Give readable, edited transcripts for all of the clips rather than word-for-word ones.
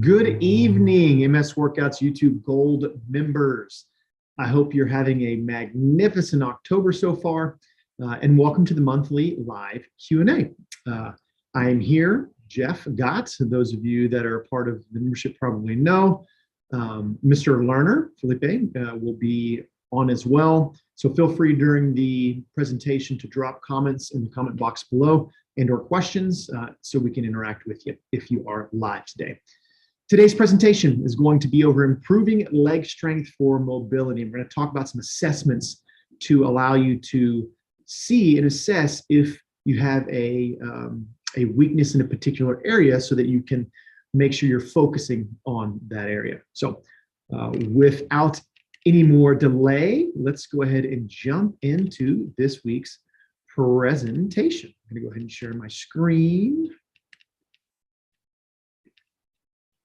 Good evening, MS Workouts YouTube Gold members. I hope you're having a magnificent October so far, and welcome to the monthly live Q&A. I am here, Jeff Gott. Those of you that are a part of the membership probably know. Mr. Lerner, Felipe, will be on as well. So feel free during the presentation to drop comments in the comment box below and or questions so we can interact with you if you are live today. Today's presentation is going to be over improving leg strength for mobility. We're going to talk about some assessments to allow you to see and assess if you have a weakness in a particular area so that you can make sure you're focusing on that area. So without any more delay, let's go ahead and jump into this week's presentation. I'm going to go ahead and share my screen.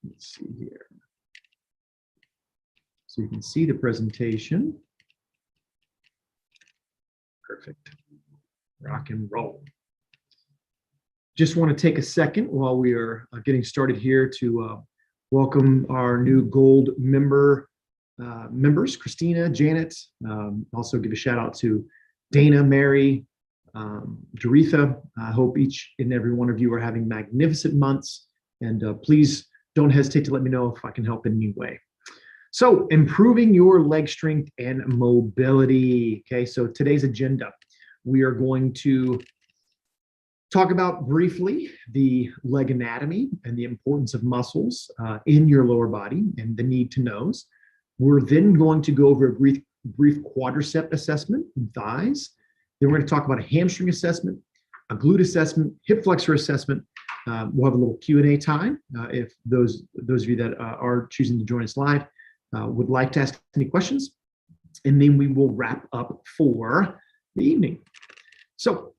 Let's see here. So you can see the presentation. Perfect. Rock and roll. Just want to take a second while we are getting started here to welcome our new gold members, Christina, Janet. Also give a shout out to Dana, Mary, Doretha. I hope each and every one of you are having magnificent months, and please don't hesitate to let me know if I can help in any way. So improving your leg strength and mobility. Okay, so today's agenda, we are going to talk about briefly the leg anatomy and the importance of muscles in your lower body and the need to knows. We're then going to go over a brief quadricep assessment in thighs. Then we're going to talk about a hamstring assessment, a glute assessment, hip flexor assessment. We'll have a little Q&A time if those of you that are choosing to join us live would like to ask any questions, and then we will wrap up for the evening. So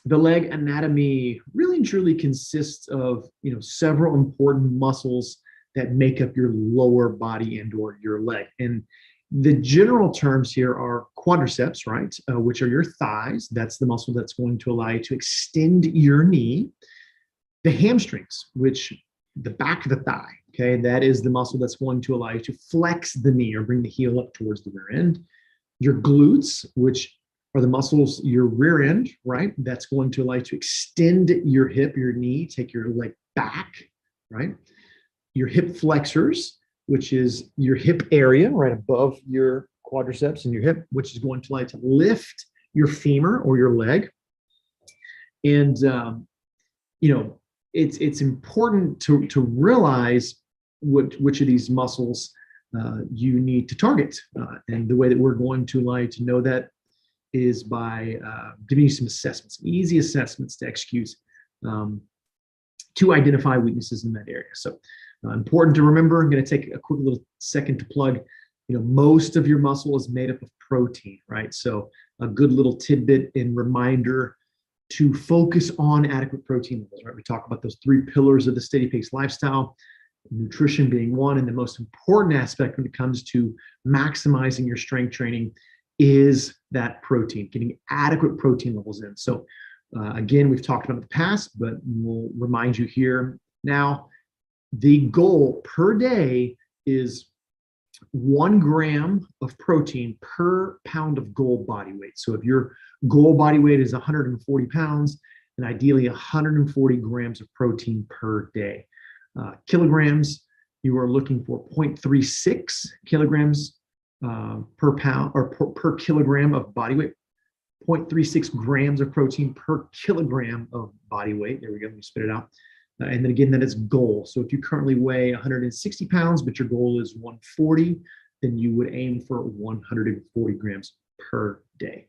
the leg anatomy really and truly consists of several important muscles that make up your lower body and or your leg. And the general terms here are quadriceps, right, which are your thighs. That's the muscle that's going to allow you to extend your knee. The hamstrings, which the back of the thigh, okay, that is the muscle that's going to allow you to flex the knee or bring the heel up towards the rear end. Your glutes, which are the muscles, your rear end, right, that's going to allow you to extend your hip, your knee, take your leg back, right? Your hip flexors, which is your hip area right above your quadriceps and your hip, which is going to allow you to lift your femur or your leg. And, it's important to realize which of these muscles you need to target. And the way that we're going to allow you to know that is by giving you some assessments, easy assessments to execute to identify weaknesses in that area. So important to remember. I'm going to take a quick little second to plug. Most of your muscle is made up of protein, right? So a good little tidbit and reminder to focus on adequate protein levels, right? We talk about those three pillars of the steady pace lifestyle, nutrition being one, and the most important aspect when it comes to maximizing your strength training is that protein, getting adequate protein levels in. So again, we've talked about it in the past, but we'll remind you here now, the goal per day is 1 gram of protein per pound of goal body weight. So if your goal body weight is 140 pounds, then ideally 140 grams of protein per day. Kilograms, you are looking for 0.36 kilograms per pound or per kilogram of body weight. 0.36 grams of protein per kilogram of body weight. There we go, let me spit it out. And then again, that is goal. So if you currently weigh 160 pounds, but your goal is 140, then you would aim for 140 grams per day.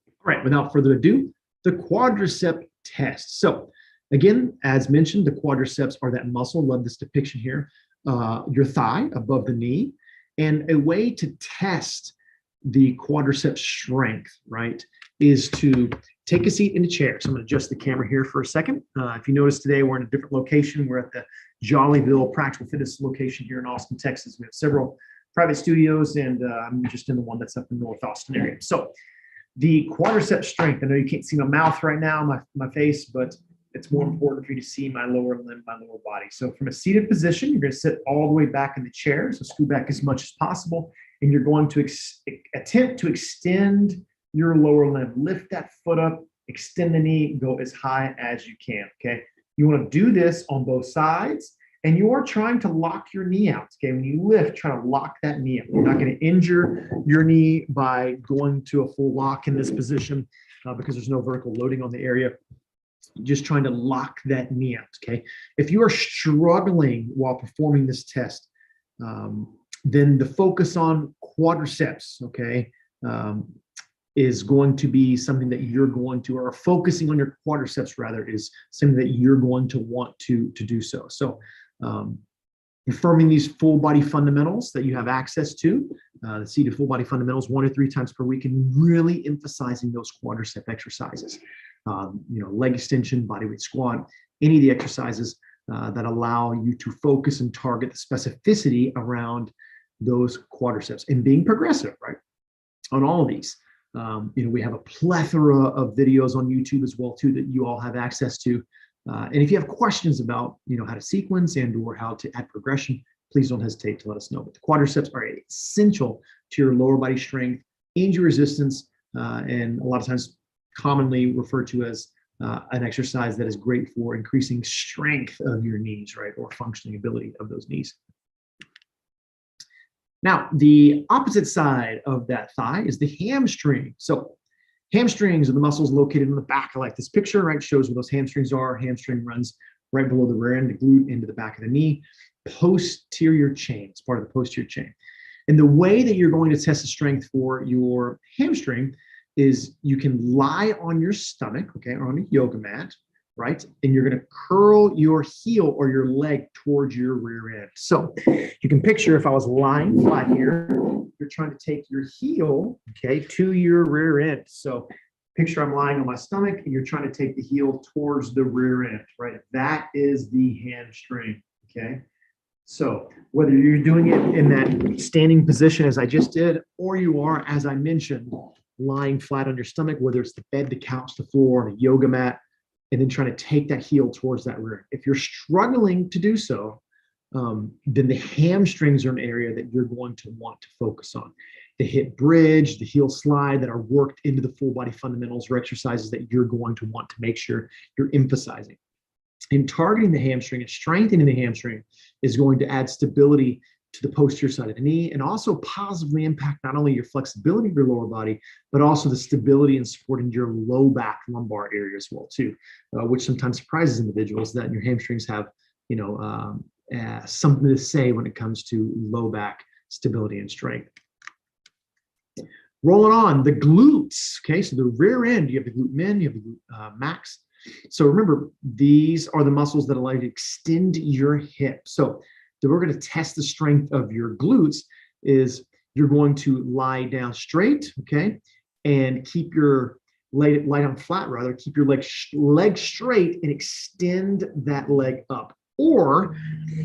All right, without further ado, the quadricep test. So again, as mentioned, the quadriceps are that muscle. Love this depiction here. Your thigh above the knee. And a way to test the quadricep strength, right, is to take a seat in a chair. So I'm going to adjust the camera here for a second. If you notice today, we're in a different location. We're at the Jollyville Practical Fitness location here in Austin, Texas. We have several private studios, and I'm just in the one that's up in North Austin area. So the quadricep strength, I know you can't see my mouth right now, my face, but it's more important for you to see my lower limb, my lower body. So from a seated position, you're going to sit all the way back in the chair. So scoot back as much as possible. And you're going to attempt to extend your lower limb. Lift that foot up, extend the knee, go as high as you can, okay? You want to do this on both sides, and you are trying to lock your knee out, okay? When you lift, try to lock that knee out. You're not going to injure your knee by going to a full lock in this position because there's no vertical loading on the area. Just trying to lock that knee out, okay? If you are struggling while performing this test, then the focus on quadriceps, okay, is going to be something that you're going to, or focusing on your quadriceps rather, is something that you're going to want to do so. So confirming these full body fundamentals that you have access to, the seated full body fundamentals 1 to 3 times per week, and really emphasizing those quadricep exercises. Leg extension, bodyweight squat, any of the exercises that allow you to focus and target the specificity around those quadriceps, and being progressive, right, on all of these. We have a plethora of videos on YouTube as well too that you all have access to. And if you have questions about how to sequence and or how to add progression, please don't hesitate to let us know. But the quadriceps are essential to your lower body strength, injury resistance, and a lot of times commonly referred to as an exercise that is great for increasing strength of your knees, right, or functioning ability of those knees. Now, the opposite side of that thigh is the hamstring. So hamstrings are the muscles located in the back. I like this picture, right? Shows where those hamstrings are. Hamstring runs right below the rear end, the glute into the back of the knee. Posterior chain, it's part of the posterior chain. And the way that you're going to test the strength for your hamstring is you can lie on your stomach, okay, or on a yoga mat, right? And you're going to curl your heel or your leg towards your rear end. So you can picture if I was lying flat here, you're trying to take your heel, okay, to your rear end. So picture I'm lying on my stomach and you're trying to take the heel towards the rear end, right? That is the hamstring, okay? So whether you're doing it in that standing position as I just did, or you are, as I mentioned, lying flat on your stomach, whether it's the bed, the couch, the floor, on a yoga mat, and then trying to take that heel towards that rear. If you're struggling to do so, then the hamstrings are an area that you're going to want to focus on. The hip bridge, the heel slide that are worked into the full body fundamentals or exercises that you're going to want to make sure you're emphasizing. And targeting the hamstring and strengthening the hamstring is going to add stability to the posterior side of the knee, and also positively impact not only your flexibility of your lower body, but also the stability and support in your low back lumbar area as well too, which sometimes surprises individuals that your hamstrings have, something to say when it comes to low back stability and strength. Rolling on, the glutes, okay, so the rear end, you have the glute min, you have the glute max. So remember, these are the muscles that allow you to extend your hip. So we're going to test the strength of your glutes is you're going to lie down straight, okay, and keep your lie down flat rather, keep your leg straight and extend that leg up. Or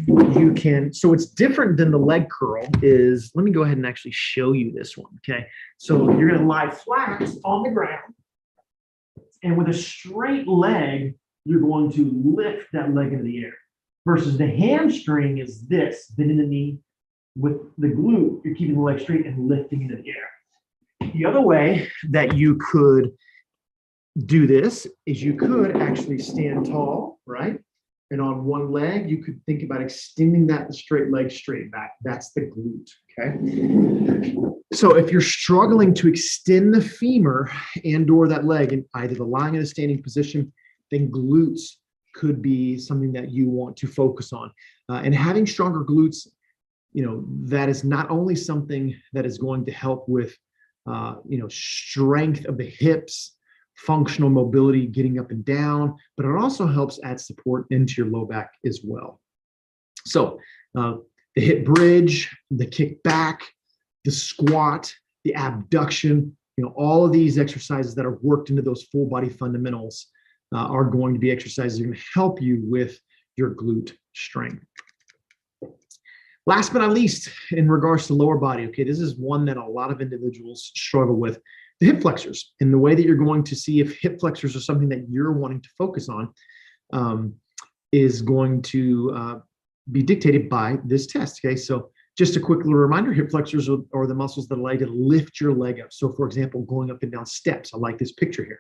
you can, so it's different than the leg curl is, let me go ahead and actually show you this one, okay? So you're going to lie flat on the ground, and with a straight leg, you're going to lift that leg into the air. Versus the hamstring is this, bending the knee. With the glute, you're keeping the leg straight and lifting into the air. The other way that you could do this is you could actually stand tall, right? And on one leg, you could think about extending that straight leg straight back. That's the glute, okay? So if you're struggling to extend the femur and or that leg in either the lying or the standing position, then glutes could be something that you want to focus on. And having stronger glutes, that is not only something that is going to help with, strength of the hips, functional mobility, getting up and down, but it also helps add support into your low back as well. So the hip bridge, the kick back, the squat, the abduction, all of these exercises that are worked into those full body fundamentals are going to be exercises that are going to help you with your glute strength. Last but not least, in regards to lower body, okay, this is one that a lot of individuals struggle with, the hip flexors. And the way that you're going to see if hip flexors are something that you're wanting to focus on is going to be dictated by this test. Okay, so just a quick little reminder, hip flexors are the muscles that allow you to lift your leg up. So for example, going up and down steps, I like this picture here.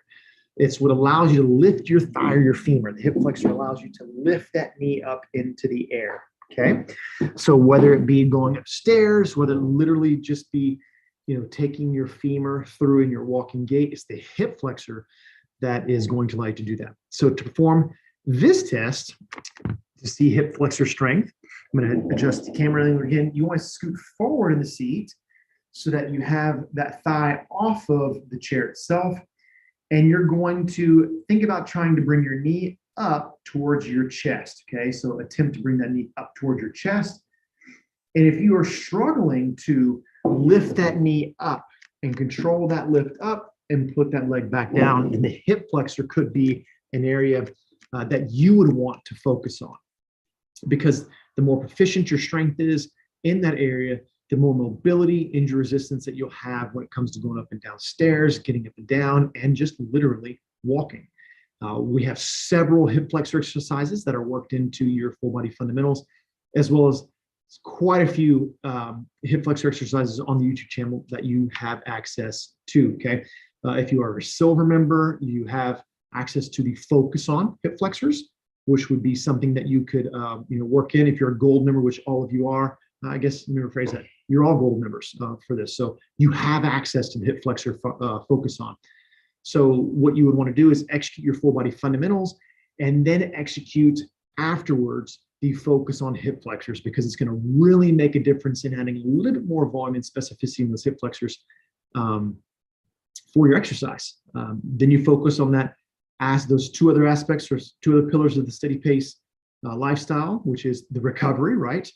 It's what allows you to lift your thigh or your femur. The hip flexor allows you to lift that knee up into the air. Okay, so whether it be going upstairs, whether it literally just be, taking your femur through in your walking gait, it's the hip flexor that is going to allow you to do that. So to perform this test, to see hip flexor strength, I'm going to adjust the camera again. You want to scoot forward in the seat so that you have that thigh off of the chair itself. And you're going to think about trying to bring your knee up towards your chest. Okay, so attempt to bring that knee up towards your chest. And if you are struggling to lift that knee up and control that lift up and put that leg back down, and the hip flexor could be an area that you would want to focus on. Because the more proficient your strength is in that area, the more mobility, injury resistance that you'll have when it comes to going up and down stairs, getting up and down, and just literally walking. We have several hip flexor exercises that are worked into your full body fundamentals, as well as quite a few hip flexor exercises on the YouTube channel that you have access to. Okay, if you are a silver member, you have access to the Focus On hip flexors, which would be something that you could work in. If you're a gold member, which all of you are, I guess let me rephrase that. You're all gold members for this. So you have access to the hip flexor Focus On. So what you would want to do is execute your full body fundamentals and then execute afterwards the Focus On hip flexors, because it's going to really make a difference in adding a little bit more volume and specificity in those hip flexors for your exercise. Then you focus on that as those two other aspects, or two other pillars of the steady pace lifestyle, which is the recovery, right?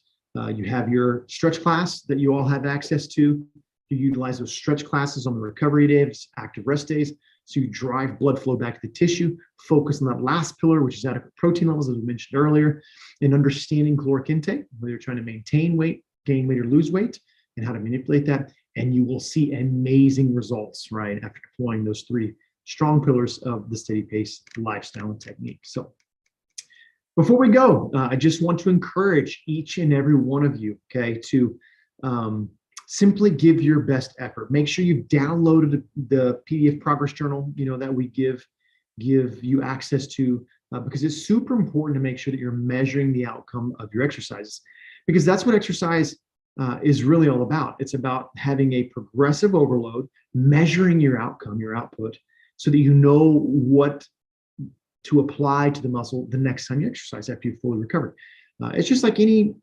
You have your stretch class that you all have access to. You utilize those stretch classes on the recovery days, active rest days. So you drive blood flow back to the tissue, focus on that last pillar, which is adequate protein levels, as we mentioned earlier, and understanding caloric intake, whether you're trying to maintain weight, gain weight, or lose weight, and how to manipulate that. And you will see amazing results, right, after deploying those three strong pillars of the steady pace lifestyle and technique. So before we go, I just want to encourage each and every one of you, okay, to simply give your best effort. Make sure you've downloaded the PDF progress journal, that we give you access to, because it's super important to make sure that you're measuring the outcome of your exercises, because that's what exercise is really all about. It's about having a progressive overload, measuring your outcome, your output, so that you know what to apply to the muscle the next time you exercise after you've fully recovered. It's just like any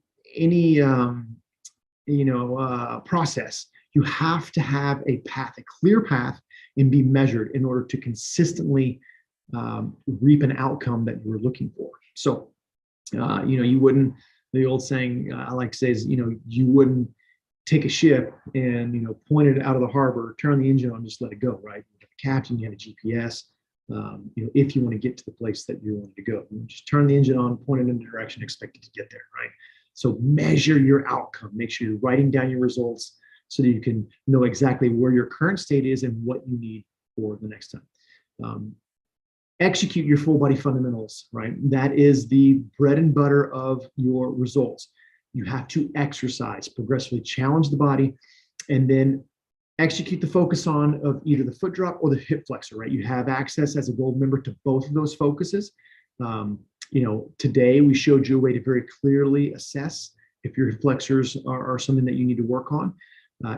process. You have to have a path, a clear path, and be measured in order to consistently reap an outcome that you're looking for. So, you wouldn't, the old saying I like to say is, you wouldn't take a ship and, point it out of the harbor, turn the engine on, and just let it go, right? You have a captain, you have a GPS. If you want to get to the place that you want to go, you just turn the engine on, point it in the direction, expect it to get there, right? So measure your outcome. Make sure you're writing down your results so that you can know exactly where your current state is and what you need for the next time. Execute your full body fundamentals, right? That is the bread and butter of your results. You have to exercise, progressively challenge the body, and then execute the Focus On of either the foot drop or the hip flexor, right? You have access as a gold member to both of those focuses. Today we showed you a way to very clearly assess if your hip flexors are something that you need to work on.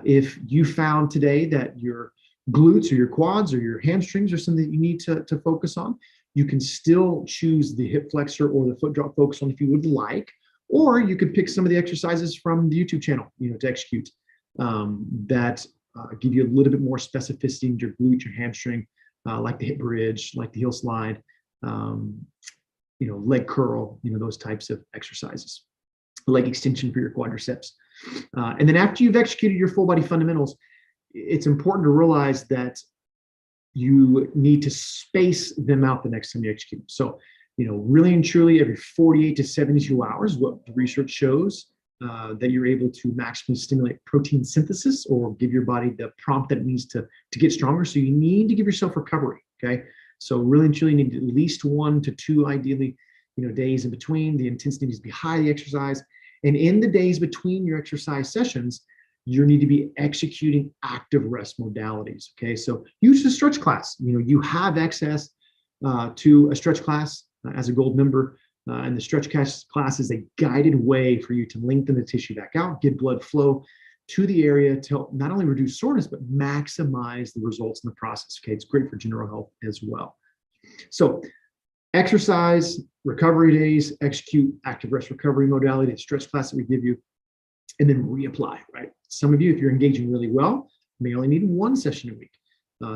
If you found today that your glutes or your quads or your hamstrings are something that you need to focus on, you can still choose the hip flexor or the foot drop Focus On if you would like, or you could pick some of the exercises from the YouTube channel, to execute that give you a little bit more specificity in your glute, your hamstring, like the hip bridge, like the heel slide, leg curl, those types of exercises, leg extension for your quadriceps. And then after you've executed your full body fundamentals, it's important to realize that you need to space them out the next time you execute them. So, really and truly every 48 to 72 hours, what the research shows that you're able to maximally stimulate protein synthesis or give your body the prompt that it needs to get stronger. So you need to give yourself recovery, okay? So really and truly need at least 1 to 2, ideally, days in between. The intensity needs to be high, the exercise. And in the days between your exercise sessions, you need to be executing active rest modalities. Okay, so use the stretch class. You have access to a stretch class as a gold member, and the stretch class is a guided way for you to lengthen the tissue back out, get blood flow to the area to help not only reduce soreness, but maximize the results in the process. Okay, it's great for general health as well. So exercise, recovery days, execute active rest recovery modality, the stretch class that we give you, and then reapply, right? Some of you, if you're engaging really well, may only need 1 session a week.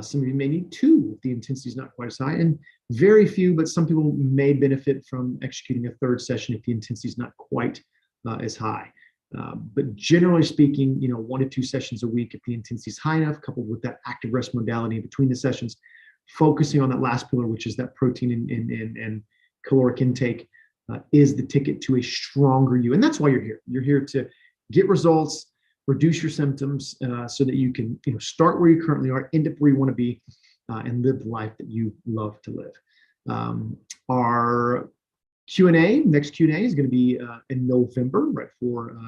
Some of you may need 2 if the intensity is not quite as high, and very few, but some people may benefit from executing a 3rd session if the intensity is not quite as high. But generally speaking, 1 to 2 sessions a week if the intensity is high enough, coupled with that active rest modality in between the sessions, focusing on that last pillar, which is that protein and caloric intake, is the ticket to a stronger you. And that's why you're here. You're here to get results, reduce your symptoms, so that you can start where you currently are, end up where you want to be, and live the life that you love to live. Our Q&A, next Q&A is going to be in November, right for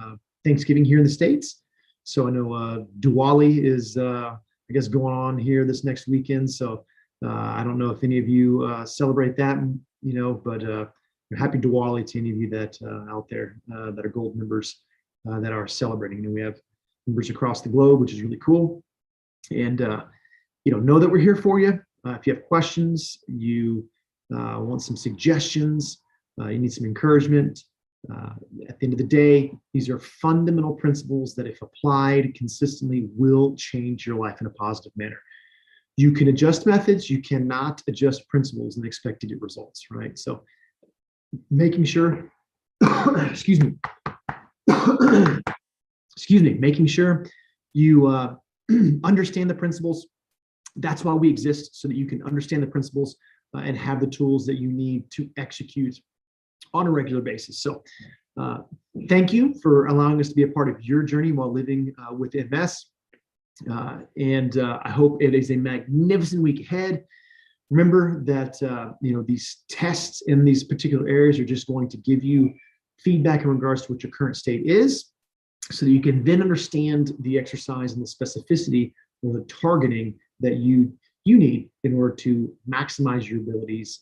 Thanksgiving here in the States. So I know Diwali is, I guess, going on here this next weekend. So I don't know if any of you celebrate that, but happy Diwali to any of you that out there that are gold members that are celebrating. And we have members across the globe, which is really cool. And know that we're here for you. If you have questions, you want some suggestions, you need some encouragement. At the end of the day, these are fundamental principles that, if applied consistently, will change your life in a positive manner. You can adjust methods, you cannot adjust principles and expect to get results, right? So making sure, excuse me, making sure you understand the principles. That's why we exist, so that you can understand the principles and have the tools that you need to execute on a regular basis. So thank you for allowing us to be a part of your journey while living with MS. And I hope it is a magnificent week ahead. Remember that these tests in these particular areas are just going to give you feedback in regards to what your current state is, so that you can then understand the exercise and the specificity or the targeting that you need in order to maximize your abilities,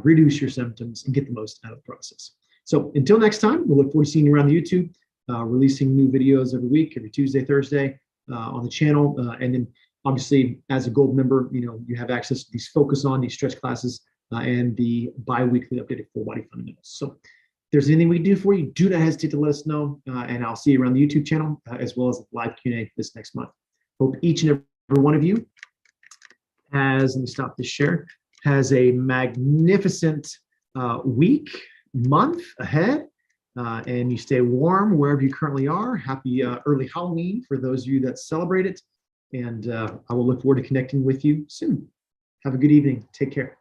reduce your symptoms, and get the most out of the process. So until next time, we'll look forward to seeing you around the YouTube, releasing new videos every week, every Tuesday, Thursday on the channel. And then obviously, as a gold member, you have access to these focus on these stretch classes and the bi-weekly updated full body fundamentals. So if there's anything we can do for you, do not hesitate to let us know. And I'll see you around the YouTube channel as well as live Q&A this next month. Hope each and every one of you has, let me stop this share, has a magnificent week, month ahead, and you stay warm wherever you currently are. Happy early Halloween for those of you that celebrate it, and I will look forward to connecting with you soon. Have a good evening. Take care.